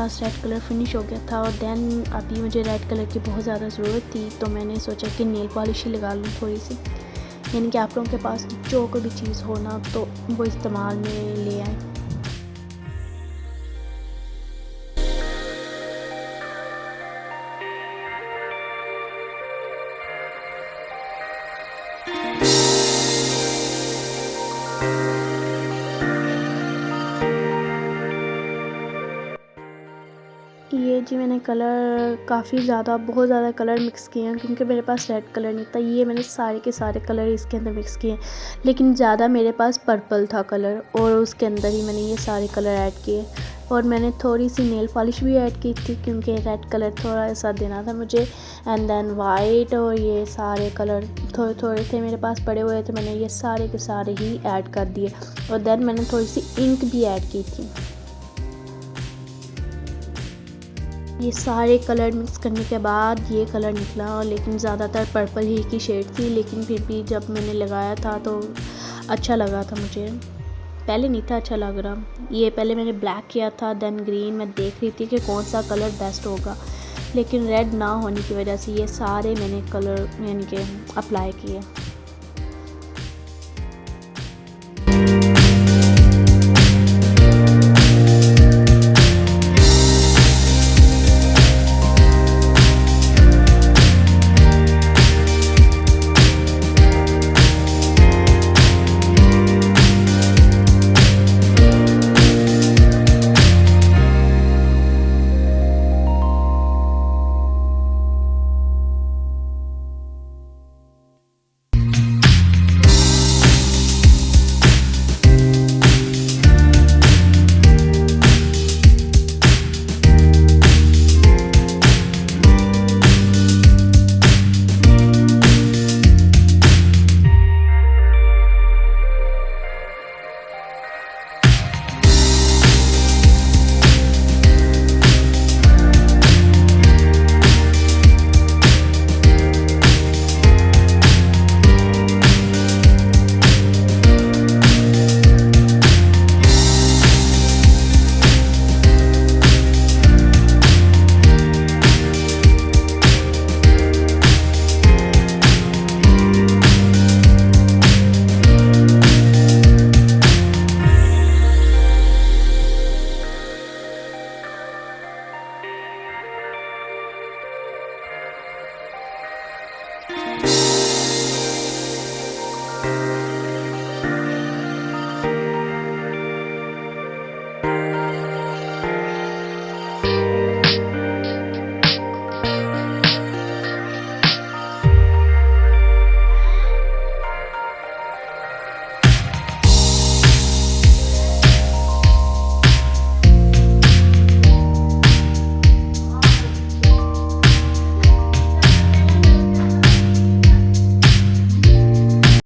पास red colour finish हो गया था और देन अभी मुझे रेड कलर की बहुत ज़्यादा ज़रूरत थी, तो मैंने सोचा कि नेल पॉलिश ही लगा लूँ थोड़ी सी, यानी कि आप लोगों के पास जो कोई भी चीज़ हो ना तो वो इस्तेमाल में ले आए। ये जी मैंने कलर काफ़ी ज़्यादा बहुत ज़्यादा कलर मिक्स किए हैं क्योंकि मेरे पास रेड कलर नहीं था। ये मैंने सारे के सारे कलर इसके अंदर मिक्स किए, लेकिन ज़्यादा मेरे पास पर्पल था कलर और उसके अंदर ही मैंने ये सारे कलर ऐड किए। और मैंने थोड़ी सी नेल पॉलिश भी ऐड की थी क्योंकि रेड कलर थोड़ा सा देना था मुझे। एंड देन वाइट और ये सारे कलर थोड़े थोड़े थे मेरे पास पड़े हुए थे, मैंने ये सारे के सारे ही ऐड कर दिए। और देन मैंने थोड़ी सी इंक भी ऐड की थी। ये सारे कलर मिक्स करने के बाद ये कलर निकला, लेकिन ज़्यादातर पर्पल ही की शेड थी, लेकिन फिर भी जब मैंने लगाया था तो अच्छा लगा था मुझे। पहले नहीं था अच्छा लग रहा। ये पहले मैंने ब्लैक किया था, देन ग्रीन। मैं देख रही थी कि कौन सा कलर बेस्ट होगा, लेकिन रेड ना होने की वजह से ये सारे मैंने कलर यानी कि अप्लाई किए।